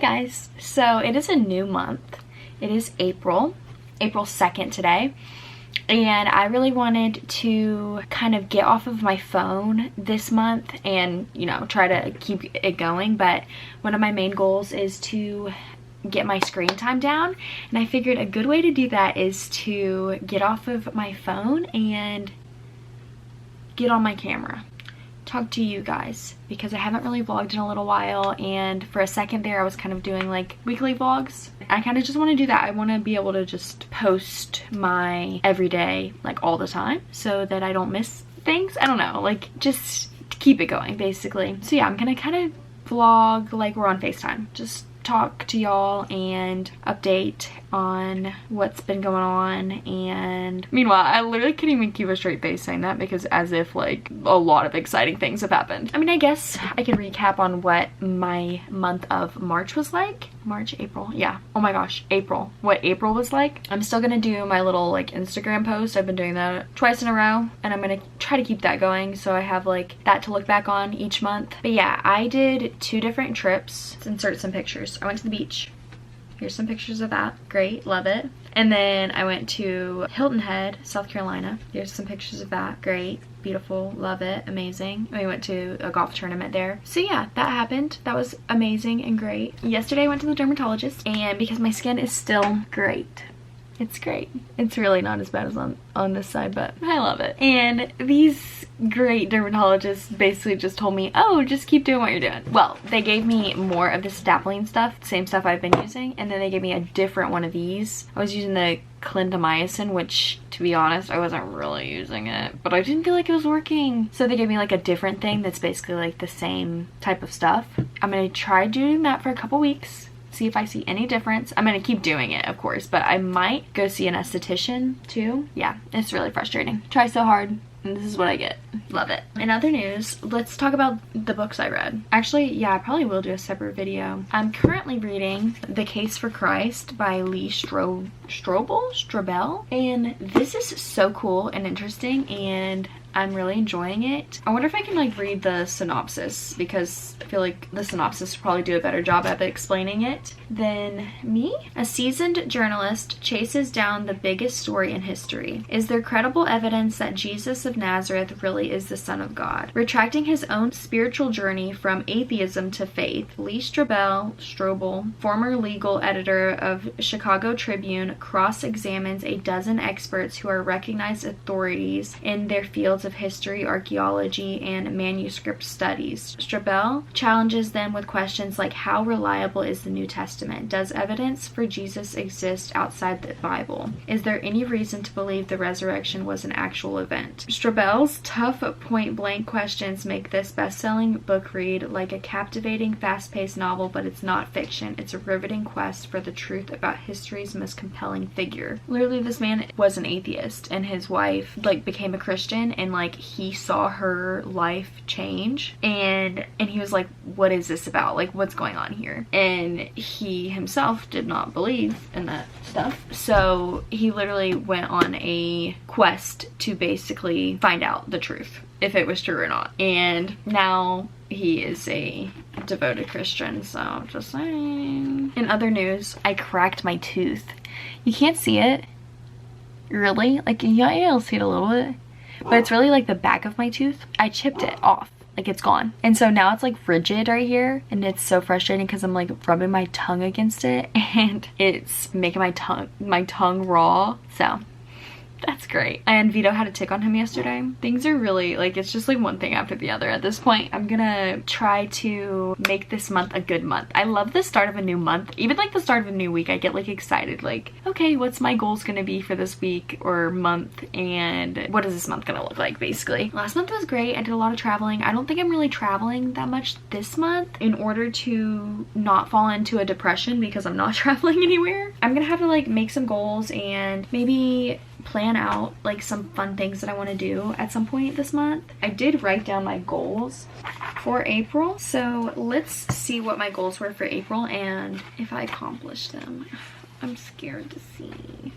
guys, so it is a new month. It is April 2nd today, and I really wanted to kind of get off of my phone this month and, you know, try to keep it going. But one of my main goals is to get my screen time down, and I figured a good way to do that is to get off of my phone and get on my camera, talk to you guys, because I haven't really vlogged in a little while, and for a second there I was kind of doing like weekly vlogs. I kind of just want to do that. I want to be able to just post my everyday like all the time so that I don't miss things. I don't know, like just to keep it going basically. So yeah, I'm gonna kind of vlog like we're on FaceTime, just talk to y'all and update on what's been going on. And meanwhile, I literally can't even keep a straight face saying that, because as if like a lot of exciting things have happened. I mean, I guess I can recap on what my month of March was like. March, April, yeah, oh my gosh, April, what April was like. I'm still gonna do my little like Instagram post. I've been doing that twice in a row, and I'm gonna try to keep that going so I have like that to look back on each month. But yeah, I did 2 different trips. Let's insert some pictures. I went to the beach. Here's some pictures of that. Great, love it. And then I went to Hilton Head, South Carolina. Here's some pictures of that. Great, beautiful, love it, amazing. We went to a golf tournament there. So yeah, that happened. That was amazing and great. Yesterday I went to the dermatologist, and because my skin is still great. It's great. It's really not as bad as on this side, but I love it. And these great dermatologists basically just told me, oh, just keep doing what you're doing. Well, they gave me more of this dappling stuff, same stuff I've been using, and then they gave me a different one of these. I was using the clindamycin, which to be honest, I wasn't really using it, but I didn't feel like it was working. So they gave me like a different thing that's basically like the same type of stuff. I'm gonna try doing that for a couple weeks. See if I see any difference. I'm gonna keep doing it, of course, but I might go see an esthetician too. Yeah, it's really frustrating. Try so hard, and this is what I get. Love it. In other news, let's talk about the books I read. Actually, yeah, I probably will do a separate video. I'm currently reading The Case for Christ by Lee Strobel, and this is so cool and interesting, and I'm really enjoying it. I wonder if I can like read the synopsis, because I feel like the synopsis will probably do a better job of explaining it than me. A seasoned journalist chases down the biggest story in history. Is there credible evidence that Jesus of Nazareth really is the Son of God? Retracting his own spiritual journey from atheism to faith, Lee Strobel, former legal editor of Chicago Tribune, cross-examines a dozen experts who are recognized authorities in their fields of history, archaeology, and manuscript studies. Strobel challenges them with questions like, how reliable is the New Testament? Does evidence for Jesus exist outside the Bible? Is there any reason to believe the resurrection was an actual event? Strobel's tough, point-blank questions make this best-selling book read like a captivating, fast-paced novel, but it's not fiction. It's a riveting quest for the truth about history's most compelling figure. Literally, this man was an atheist, and his wife like became a Christian, and like he saw her life change, and he was like, what is this about? Like, what's going on here? And he himself did not believe in that stuff, so he literally went on a quest to basically find out the truth, if it was true or not. And now he is a devoted Christian, so just saying. In other news, I cracked my tooth. You can't see it, really. Like, yeah, you'll see it a little bit, but it's really like the back of my tooth. I chipped it off. Like, it's gone. And so now it's like rigid right here, and it's so frustrating because I'm like rubbing my tongue against it, and it's making my tongue raw. So that's great. And Vito had a tick on him yesterday. Things are really like, it's just like one thing after the other at this point. I'm gonna try to make this month a good month. I love the start of a new month. Even like the start of a new week, I get like excited, like, okay, what's my goals gonna be for this week or month, and what is this month gonna look like, basically. Last month was great. I did a lot of traveling. I don't think I'm really traveling that much this month in order to not fall into a depression because I'm not traveling anywhere. I'm gonna have to like make some goals and maybe plan out like some fun things that I want to do at some point this month. I did write down my goals for April, so let's see what my goals were for April and if I accomplished them. I'm scared to see.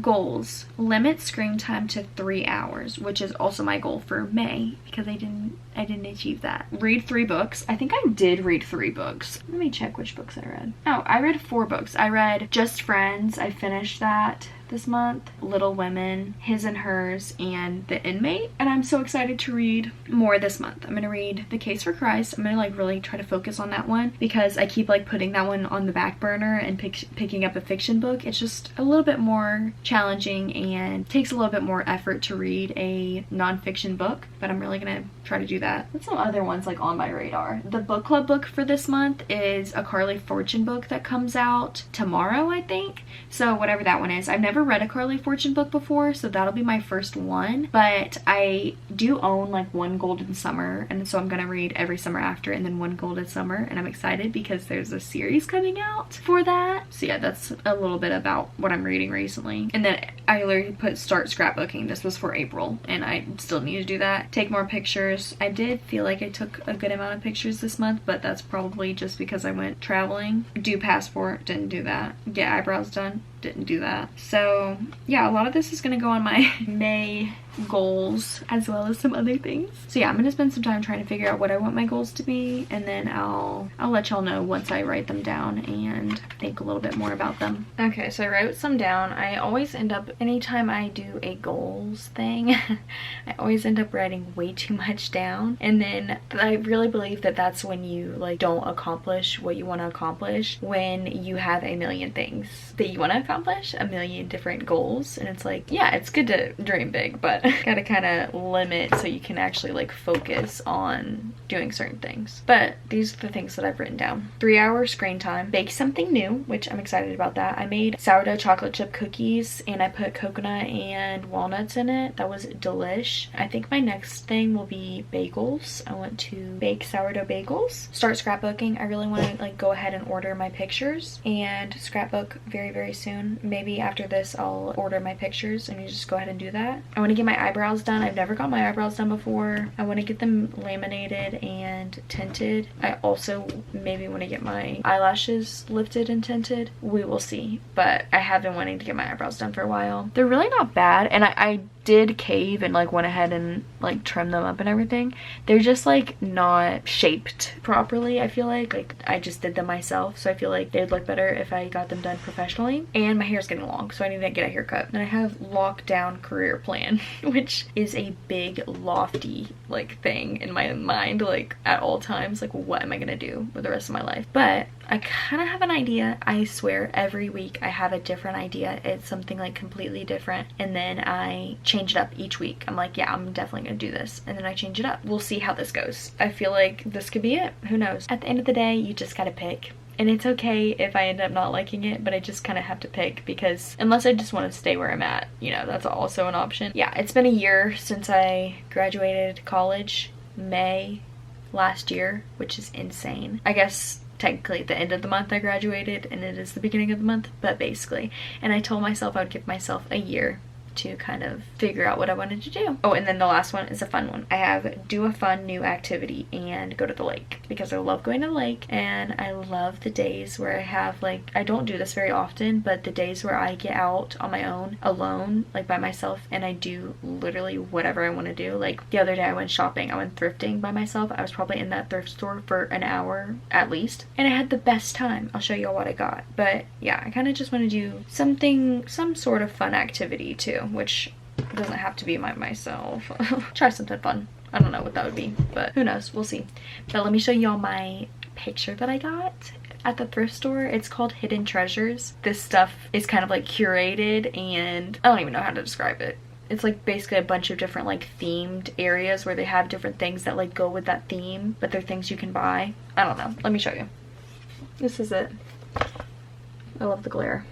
Goals. Limit screen time to 3 hours, which is also my goal for May because I didn't achieve that. Read 3 books. I think I did read 3 books. Let me check which books I read. Oh, I read 4 books. I read Just Friends. I finished that this month. Little Women, His and Hers, and The Inmate. And I'm so excited to read more this month. I'm gonna read The Case for Christ. I'm gonna like really try to focus on that one because I keep like putting that one on the back burner and picking up a fiction book. It's just a little bit more challenging and takes a little bit more effort to read a nonfiction book, but I'm really gonna try to do that. What's some other ones like on my radar? The book club book for this month is a Carly Fortune book that comes out tomorrow, I think. So whatever that one is. I've never read a Carly Fortune book before, so that'll be my first one, but I do own like One Golden Summer, and so I'm gonna read every summer after and then One Golden Summer, and I'm excited because there's a series coming out for that. So yeah, that's a little bit about what I'm reading recently. And then I literally put start scrapbooking. This was for April, and I still need to do that. Take more pictures. I did feel like I took a good amount of pictures this month, but that's probably just because I went traveling. Do passport, didn't do that. Get eyebrows done, didn't do that. So yeah, a lot of this is gonna go on my May goals as well as some other things. So yeah, I'm gonna spend some time trying to figure out what I want my goals to be, and then I'll let y'all know once I write them down and think a little bit more about them. Okay, so I wrote some down. I always end up, anytime I do a goals thing, I always end up writing way too much down, and then I really believe that that's when you like don't accomplish what you want to accomplish, when you have a million things that you want to accomplish, a million different goals, and it's like, yeah, it's good to dream big, but gotta kind of limit so you can actually like focus on doing certain things. But these are the things that I've written down. 3 hour screen time. Bake something new, which I'm excited about that. I made sourdough chocolate chip cookies and I put coconut and walnuts in it. That was delish. I think my next thing will be bagels. I want to bake sourdough bagels. Start scrapbooking. I really want to like go ahead and order my pictures and scrapbook very soon. Maybe after this I'll order my pictures and you just go ahead and do that. I want to get my eyebrows done. I've never got my eyebrows done before. I want to get them laminated and tinted. I also maybe want to get my eyelashes lifted and tinted. We will see, but I have been wanting to get my eyebrows done for a while. They're really not bad, and I did cave and like went ahead and like trim them up and everything. They're just like not shaped properly. I feel like I just did them myself, so I feel like they'd look better if I got them done professionally. And my hair's getting long, so I need to get a haircut. And I have lockdown career plan, which is a big lofty like thing in my mind, like at all times, like what am I gonna do with the rest of my life? But I kind of have an idea. I swear every week I have a different idea. It's something like completely different, and then I change it up each week. I'm like, yeah, I'm definitely gonna do this, and then I change it up. We'll see how this goes. I feel like this could be it. Who knows? At the end of the day, you just gotta pick. And it's okay if I end up not liking it, but I just kind of have to pick, because unless I just want to stay where I'm at, you know, that's also an option. Yeah, it's been a year since I graduated college, May last year, which is insane. I guess technically at the end of the month I graduated and it is the beginning of the month, but basically. And I told myself I would give myself a year to kind of figure out what I wanted to do. Oh, and then the last one is a fun one. I have do a fun new activity and go to the lake, because I love going to the lake, and I love the days where I have like, I don't do this very often, but the days where I get out on my own, alone, like by myself, and I do literally whatever I want to do. Like the other day I went shopping, I went thrifting by myself. I was probably in that thrift store for an hour at least, and I had the best time. I'll show you all what I got. But yeah, I kind of just want to do something, some sort of fun activity too, which doesn't have to be myself. Try something fun. I don't know what that would be, but who knows, we'll see. But let me show y'all my picture that I got at the thrift store. It's called Hidden Treasures. This stuff is kind of like curated, and I don't even know how to describe it. It's like basically a bunch of different like themed areas where they have different things that like go with that theme, but they're things you can buy. I don't know. Let me show you. This is it. I love the glare.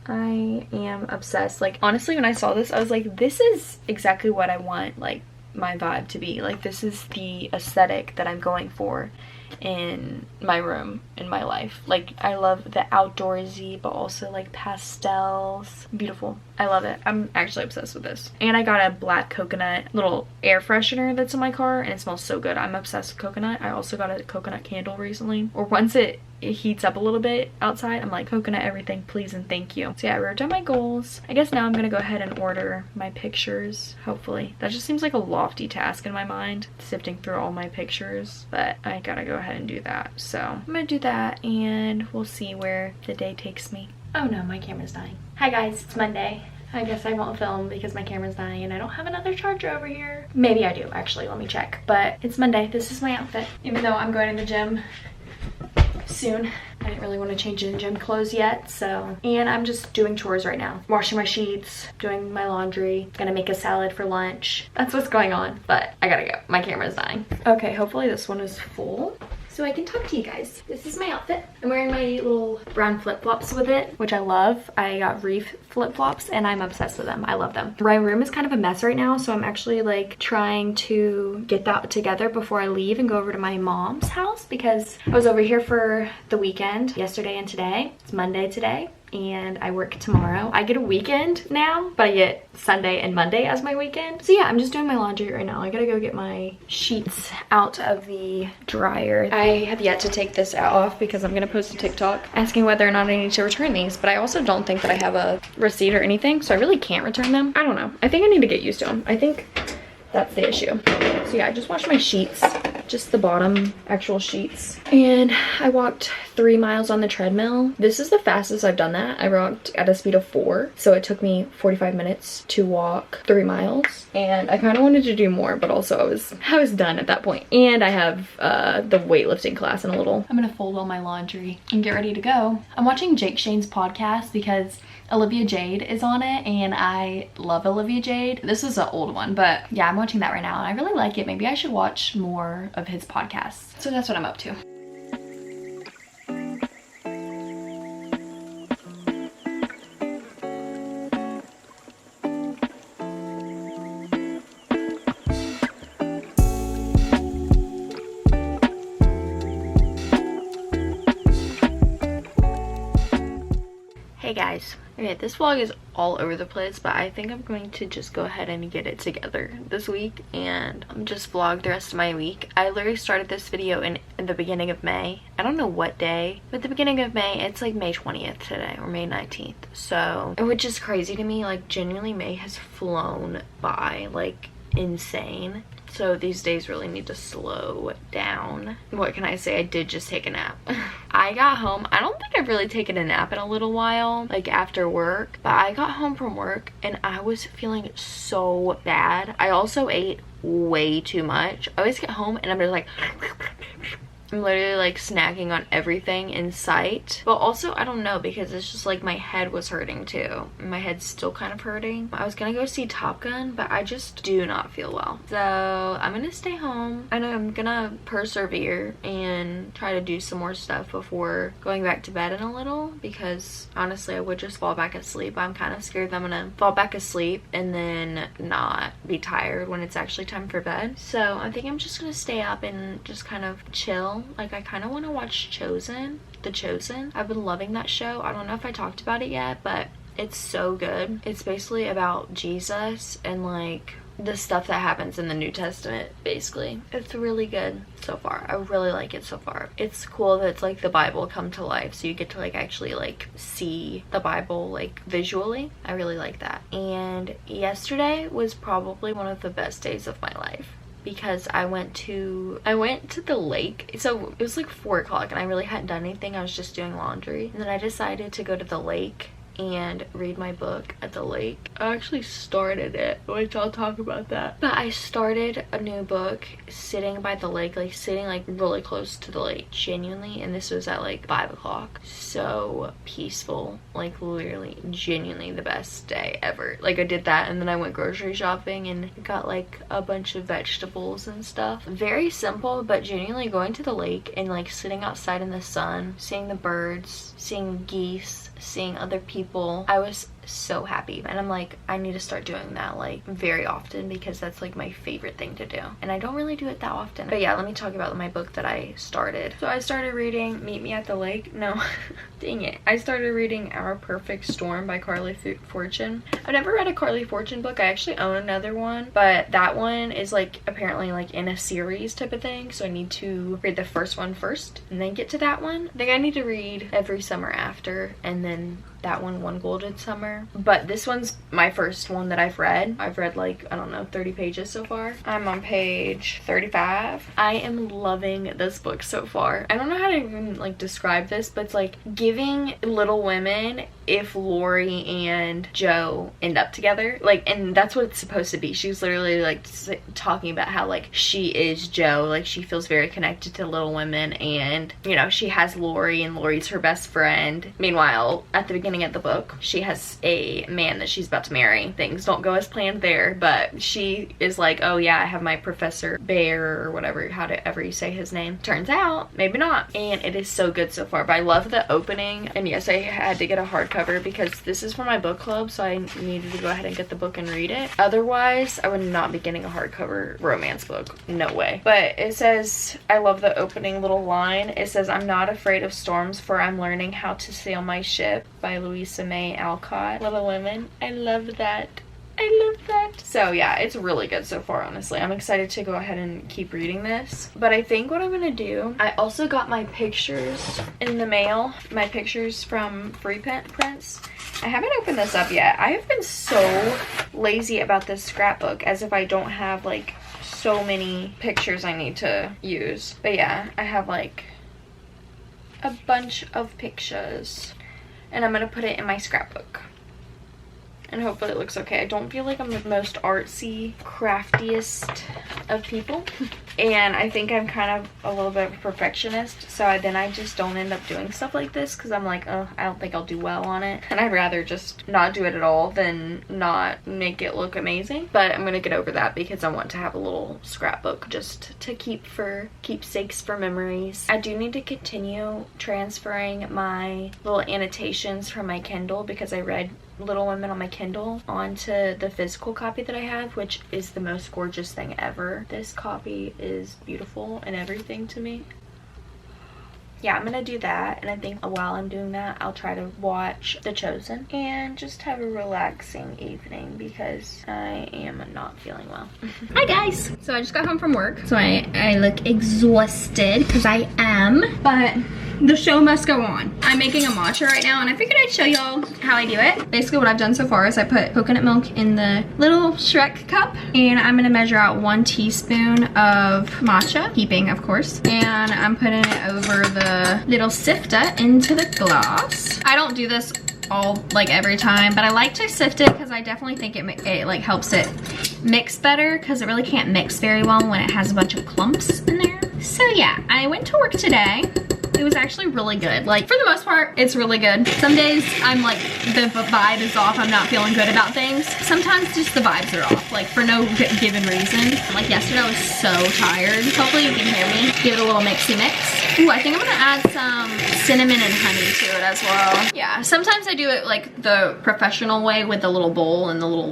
I am obsessed. Like honestly, when I saw this, I was like, this is exactly what I want like my vibe to be. Like this is the aesthetic that I'm going for in my room, in my life. Like I love the outdoorsy but also like pastels. Beautiful. I love it. I'm actually obsessed with this. And I got a black coconut little air freshener that's in my car, and it smells so good. I'm obsessed with coconut. I also got a coconut candle recently, or once it it heats up a little bit outside, I'm like, coconut everything, please and thank you. So yeah, I wrote down my goals. I guess now I'm gonna go ahead and order my pictures, hopefully. That just seems like a lofty task in my mind, sifting through all my pictures, but I gotta go ahead and do that. So I'm gonna do that and we'll see where the day takes me. Oh no, my camera's dying. Hi guys, it's Monday. I guess I won't film because my camera's dying and I don't have another charger over here. Maybe I do, actually, let me check. But it's Monday, this is my outfit. Even though I'm going to the gym soon, I didn't really want to change into gym clothes yet, so. And I'm just doing chores right now. Washing my sheets, doing my laundry, gonna make a salad for lunch. That's what's going on, but I gotta go. My camera's dying. Okay, hopefully this one is full, so I can talk to you guys. This is my outfit. I'm wearing my little brown flip-flops with it, which I love. I got Reef flip-flops and I'm obsessed with them. I love them. My room is kind of a mess right now, so I'm actually like trying to get that together before I leave and go over to my mom's house because I was over here for the weekend yesterday and today. It's Monday today. And I work tomorrow. I get a weekend now, but I get Sunday and Monday as my weekend. So yeah, I'm just doing my laundry right now. I gotta go get my sheets out of the dryer. I have yet to take this off because I'm gonna post a TikTok asking whether or not I need to return these, but I also don't think that I have a receipt or anything, so I really can't return them. I don't know. I think I need to get used to them. I think that's the issue. So yeah, I just washed my sheets, just the bottom actual sheets. And I walked 3 miles on the treadmill. This is the fastest I've done that. I walked at a speed of 4. So it took me 45 minutes to walk 3 miles. And I kind of wanted to do more, but also I was done at that point. And I have the weightlifting class in a little. I'm gonna fold all my laundry and get ready to go. I'm watching Jake Shane's podcast because Olivia Jade is on it and I love Olivia Jade. This is an old one, but yeah, I'm watching that right now and I really like it. Maybe I should watch more of his podcasts. So that's what I'm up to. Hey guys, okay, this vlog is all over the place, but I think I'm going to just go ahead and get it together this week and just vlog the rest of my week. I literally started this video in the beginning of May. I don't know what day, but the beginning of May, it's like May 20th today or May 19th. So, which is crazy to me, like genuinely May has flown by like insane. So these days really need to slow down. What can I say? I did just take a nap. I got home. I don't think I've really taken a nap in a little while, like after work. But I got home from work and I was feeling so bad. I also ate way too much. I always get home and I'm just like... I'm literally like snacking on everything in sight. But also, I don't know, because it's just like my head was hurting too. My head's still kind of hurting. I was gonna go see Top Gun, but I just do not feel well. So I'm gonna stay home and I'm gonna persevere and try to do some more stuff before going back to bed in a little, because honestly, I would just fall back asleep. I'm kind of scared that I'm gonna fall back asleep and then not be tired when it's actually time for bed. So I think I'm just gonna stay up and just kind of chill. Like, I kind of want to watch The Chosen. I've been loving that show. I don't know if I talked about it yet, but it's so good. It's basically about Jesus and like the stuff that happens in the New Testament, basically. It's really good so far. I really like it so far. It's cool that it's like the Bible come to life, so you get to like actually like see the Bible like visually. I really like that. And yesterday was probably one of the best days of my life, because I went to the lake. So it was like 4 o'clock and I really hadn't done anything. I was just doing laundry, and then I decided to go to the lake and read my book at the lake. I actually started it, which I'll talk about that. But I started a new book sitting by the lake, like sitting like really close to the lake, genuinely. And this was at like 5 o'clock. So peaceful, like literally genuinely the best day ever. Like I did that and then I went grocery shopping and got like a bunch of vegetables and stuff. Very simple, but genuinely going to the lake and like sitting outside in the sun, seeing the birds, seeing geese, seeing other people. I was so happy. And I'm like, I need to start doing that like very often because that's like my favorite thing to do. And I don't really do it that often. But yeah, let me talk about my book that I started. So I started reading Meet Me at the Lake. No, dang it. I started reading Our Perfect Storm by Carly Fortune. I've never read a Carly Fortune book. I actually own another one, but that one is like apparently like in a series type of thing. So I need to read the first one first and then get to that one. I think I need to read Every Summer After and then that one Golden Summer. But this one's my first one that I've read. I've read like, I don't know, 30 pages so far. I'm on page 35. I am loving this book so far. I don't know how to even like describe this, but it's like giving Little Women if Lori and Joe end up together. Like, and that's what it's supposed to be. She's literally like talking about how like she is Joe. Like she feels very connected to Little Women and, you know, she has Lori and Lori's her best friend. Meanwhile, at the beginning of the book, she has a man that she's about to marry. Things don't go as planned there, but she is like, oh yeah, I have my Professor Bear or whatever, however you say his name. Turns out, maybe not. And it is so good so far. But I love the opening. And yes, I had to get a hardcover because this is for my book club, so I needed to go ahead and get the book and read it. Otherwise, I would not be getting a hardcover romance book. No way. But it says, I love the opening little line. It says, I'm not afraid of storms, for I'm learning how to sail my ship, by Louisa May Alcott. Little Women. I love that. I love that. So yeah, it's really good so far, honestly. I'm excited to go ahead and keep reading this. But I think what I'm gonna do, I also got my pictures in the mail. My pictures from Free Prints. I haven't opened this up yet. I have been so lazy about this scrapbook, as if I don't have like so many pictures I need to use. But yeah, I have like a bunch of pictures. And I'm gonna put it in my scrapbook. And hopefully it looks okay. I don't feel like I'm the most artsy, craftiest of people. And I think I'm kind of a little bit of a perfectionist. So then I just don't end up doing stuff like this because I'm like, oh, I don't think I'll do well on it. And I'd rather just not do it at all than not make it look amazing. But I'm going to get over that because I want to have a little scrapbook just to keep for keepsakes for memories. I do need to continue transferring my little annotations from my Kindle because I read Little Women on my Kindle onto the physical copy that I have, which is the most gorgeous thing ever. This copy is beautiful and everything to me. Yeah, I'm gonna do that, and I think while I'm doing that, I'll try to watch The Chosen and just have a relaxing evening because I am not feeling well. Hi guys! So I just got home from work, so I look exhausted because I am, but the show must go on. I'm making a matcha right now, and I figured I'd show y'all how I do it. Basically what I've done so far is I put coconut milk in the little Shrek cup, and I'm gonna measure out 1 teaspoon of matcha, heaping of course, and I'm putting it over the little sifter into the glass. I don't do this all like every time, but I like to sift it because I definitely think it like helps it mix better because it really can't mix very well when it has a bunch of clumps in there. So yeah, I went to work today. It was actually really good. Like, for the most part, it's really good. Some days I'm like, the vibe is off. I'm not feeling good about things. Sometimes just the vibes are off, like for no given reason. Like yesterday I was so tired. Hopefully you can hear me. Give it a little mixy mix. Ooh, I think I'm gonna add some cinnamon and honey to it as well. Yeah, sometimes I do it like the professional way with the little bowl and the little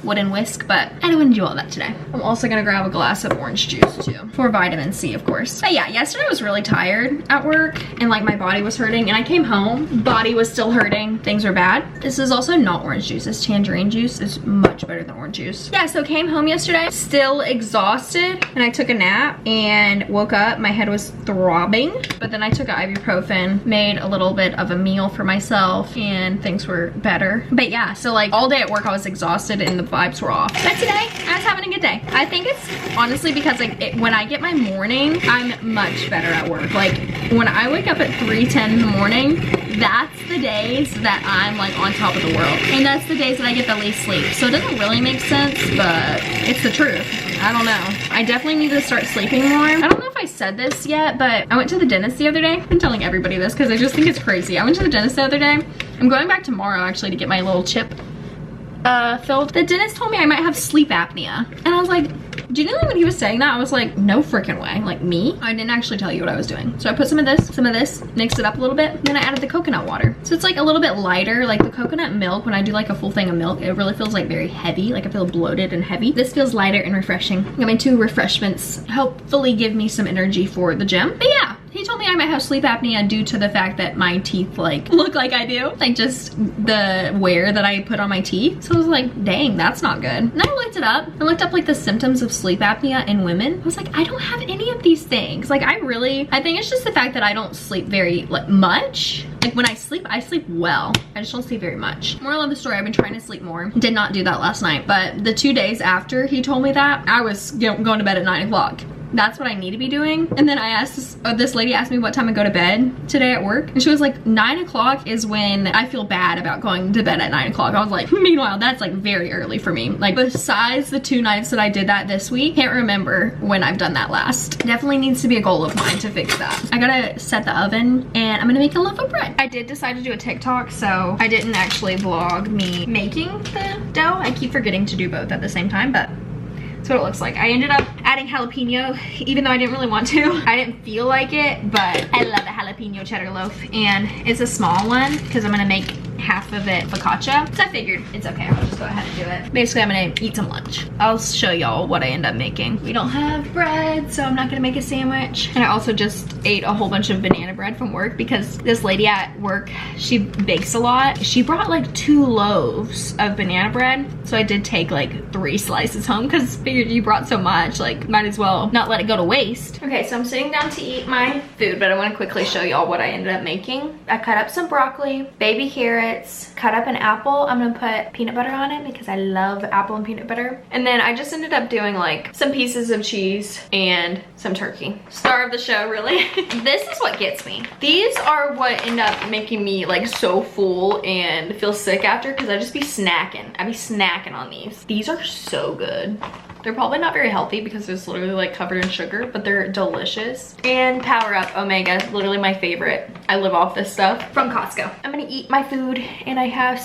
wooden whisk, but I don't want to do all that today. I'm also gonna grab a glass of orange juice too, for vitamin C of course. But yeah, yesterday I was really tired at work and like my body was hurting, and I came home, body was still hurting, things were bad. This is also not orange juice, this tangerine juice is much better than orange juice. Yeah, so came home yesterday, still exhausted, and I took a nap and woke up, my head was throbbing, but then I took an ibuprofen, made a little bit of a meal for myself, and things were better. But yeah, so like all day at work I was exhausted and the vibes were off. But today, I was having a good day. I think it's honestly because like when I get my morning, I'm much better at work. Like when I wake up at 3:10 in the morning, that's the days that I'm like on top of the world. And that's the days that I get the least sleep. So it doesn't really make sense, but it's the truth. I don't know. I definitely need to start sleeping more. I don't know if I said this yet, but I went to the dentist the other day. I've been telling everybody this because I just think it's crazy. I went to the dentist the other day. I'm going back tomorrow actually to get my little chip filled. The dentist told me I might have sleep apnea. And I was like, genuinely when he was saying that, I was like, no freaking way. Like me? I didn't actually tell you what I was doing. So I put some of this, mixed it up a little bit, then I added the coconut water. So it's like a little bit lighter. Like the coconut milk, when I do like a full thing of milk, it really feels like very heavy. Like I feel bloated and heavy. This feels lighter and refreshing. I got my 2 refreshments, hopefully give me some energy for the gym. But yeah, he told me I might have sleep apnea due to the fact that my teeth like look like I do. Like just the wear that I put on my teeth. So I was like, dang, that's not good. And then I looked it up. I looked up like the symptoms of sleep apnea in women. I was like, I don't have any of these things. Like I think it's just the fact that I don't sleep very like much. Like when I sleep well. I just don't sleep very much. Moral of the story, I've been trying to sleep more. Did not do that last night, but the 2 days after he told me that, I was going to bed at 9 o'clock. That's what I need to be doing. And then I asked this lady asked me what time I go to bed today at work, and she was like, 9 o'clock is when I feel bad about going to bed at 9 o'clock. I was like, meanwhile, that's like very early for me. Like besides the 2 nights that I did that this week, can't remember when I've done that last. Definitely needs to be a goal of mine to fix that. I gotta set the oven and I'm gonna make a loaf of bread. I did decide to do a TikTok, so I didn't actually vlog me making the dough. I keep forgetting to do both at the same time, but that's what it looks like. I ended up adding jalapeno, even though I didn't really want to. I didn't feel like it, but I love a jalapeno cheddar loaf, and it's a small one because I'm gonna make half of it focaccia. So I figured it's okay, I'll just go ahead and do it. Basically, I'm gonna eat some lunch. I'll show y'all what I end up making. We don't have bread, so I'm not gonna make a sandwich. And I also just ate a whole bunch of banana bread from work because this lady at work, she bakes a lot. She brought like 2 loaves of banana bread. So I did take like 3 slices home because figured you brought so much, like might as well not let it go to waste. Okay, so I'm sitting down to eat my food, but I wanna quickly show y'all what I ended up making. I cut up some broccoli, baby carrots, cut up an apple. I'm gonna put peanut butter on it because I love apple and peanut butter. And then I just ended up doing like some pieces of cheese and some turkey. Star of the show, really. This is what gets me. These are what end up making me like so full and feel sick after, because I just be snacking. I be snacking on these. These are so good. They're probably not very healthy because it's literally like covered in sugar, but they're delicious. And Power Up Omega, literally my favorite. I live off this stuff from Costco. I'm gonna eat my food and I have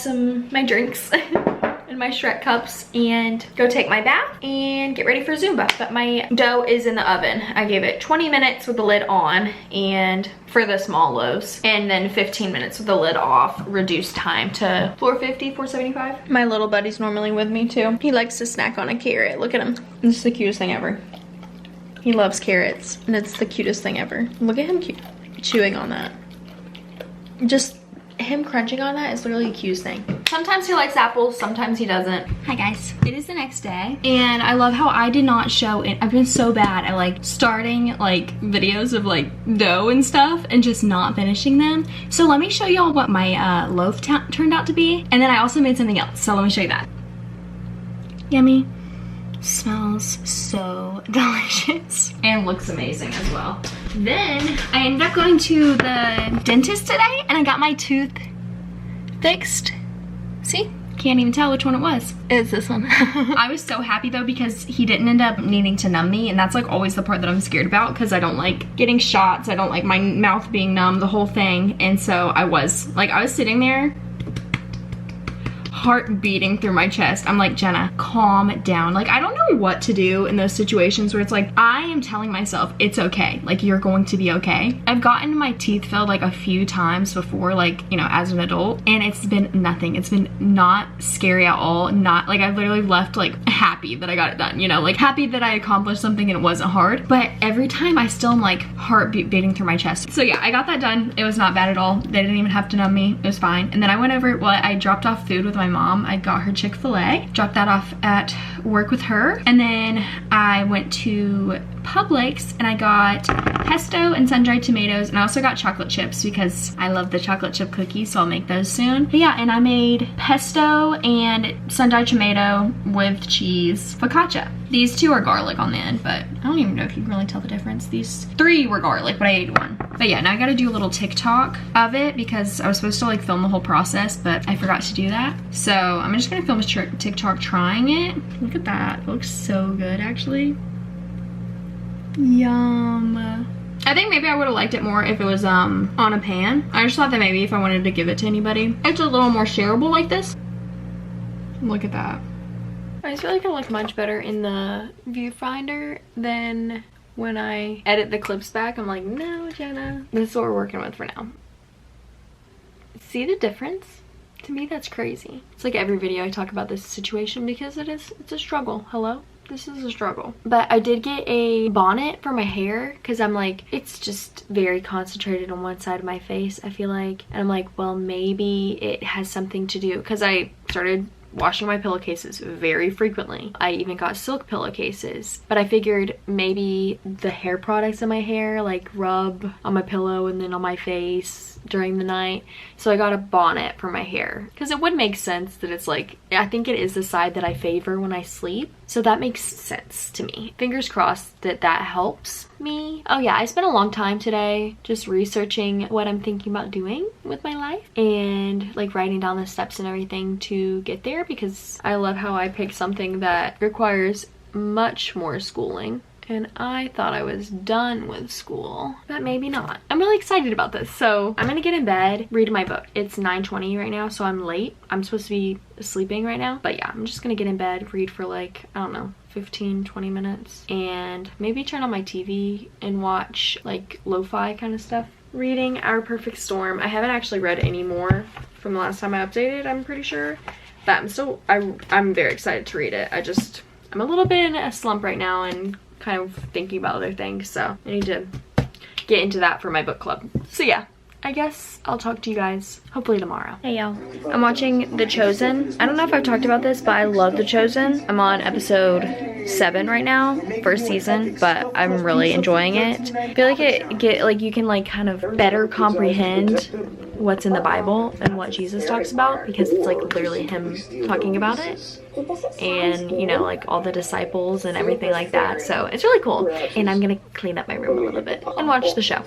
my drinks and my Shrek cups and go take my bath and get ready for Zumba. But my dough is in the oven. I gave it 20 minutes with the lid on and for the small loaves, and then 15 minutes with the lid off, reduced time to 450, 475. My little buddy's normally with me too. He likes to snack on a carrot. Look at him. This is the cutest thing ever. He loves carrots and it's the cutest thing ever. Look at him chewing on that. Just him crunching on that is literally the cutest thing. Sometimes he likes apples, sometimes he doesn't. Hi guys, it is the next day and I love how I did not show it. I've been so bad at like starting like videos of like dough and stuff and just not finishing them. So let me show y'all what my loaf turned out to be, and then I also made something else, so let me show you that. Yummy. Smells so delicious and looks amazing as well. Then I ended up going to the dentist today and I got my tooth fixed. See? Can't even tell which one it was. It's this one. I was so happy though because he didn't end up needing to numb me, and that's like always the part that I'm scared about because I don't like getting shots. I don't like my mouth being numb, the whole thing. And so I was sitting there, heart beating through my chest. I'm like, Jenna, calm down. Like, I don't know what to do in those situations where it's like, I am telling myself it's okay. Like, you're going to be okay. I've gotten my teeth filled like a few times before, like, you know, as an adult, and it's been nothing. It's been not scary at all. Not like, I literally left like happy that I got it done, you know, like happy that I accomplished something and it wasn't hard. But every time I still am like heart beating through my chest. So yeah, I got that done. It was not bad at all. They didn't even have to numb me. It was fine. And then I went over, well, I dropped off food with my mom. I got her Chick-fil-A, dropped that off at work with her, and then I went to Publix and I got pesto and sun-dried tomatoes, and I also got chocolate chips because I love the chocolate chip cookies, so I'll make those soon. But yeah, and I made pesto and sun-dried tomato with cheese focaccia. These 2 are garlic on the end, but I don't even know if you can really tell the difference. These 3 were garlic, but I ate 1. But yeah, now I gotta do a little TikTok of it because I was supposed to like film the whole process, but I forgot to do that. So I'm just gonna film a TikTok trying it. Look at that, it looks so good actually. Yum. I think maybe I would have liked it more if it was on a pan. I just thought that maybe if I wanted to give it to anybody, it's a little more shareable like this. Look at that. I just feel like I look much better in the viewfinder than when I edit the clips back. I'm like, no, Jenna. This is what we're working with for now. See the difference? To me, that's crazy. It's like every video I talk about this situation because it's a struggle. Hello? This is a struggle. But I did get a bonnet for my hair because I'm like, it's just very concentrated on one side of my face, I feel like. And I'm like, well, maybe it has something to do, because I started washing my pillowcases very frequently. I even got silk pillowcases, but I figured maybe the hair products in my hair like rub on my pillow and then on my face during the night. So I got a bonnet for my hair because it would make sense that it's like, I think it is the side that I favor when I sleep. So that makes sense to me. Fingers crossed that that helps me. Oh yeah, I spent a long time today just researching what I'm thinking about doing with my life and like writing down the steps and everything to get there, because I love how I picked something that requires much more schooling. And I thought I was done with school, but maybe not. I'm really excited about this. So I'm gonna get in bed, read my book. It's 9:20 right now, so I'm late. I'm supposed to be sleeping right now. But yeah, I'm just gonna get in bed, read for like, I don't know, 15-20 minutes, and maybe turn on my TV and watch like lo-fi kind of stuff. Reading Our Perfect Storm. I haven't actually read any more from the last time I updated, I'm pretty sure. But I'm very excited to read it. I'm a little bit in a slump right now and kind of thinking about other things, so I need to get into that for my book club. So yeah, I guess I'll talk to you guys hopefully tomorrow. Hey y'all, I'm watching The Chosen. I don't know if I've talked about this, but I love The Chosen. I'm on episode 7 right now, first season, but I'm really enjoying it. I feel like you can like kind of better comprehend what's in the Bible and what Jesus talks about, because it's like literally him talking about it, and you know, like all the disciples and everything like that. So it's really cool, and I'm gonna clean up my room a little bit and watch the show.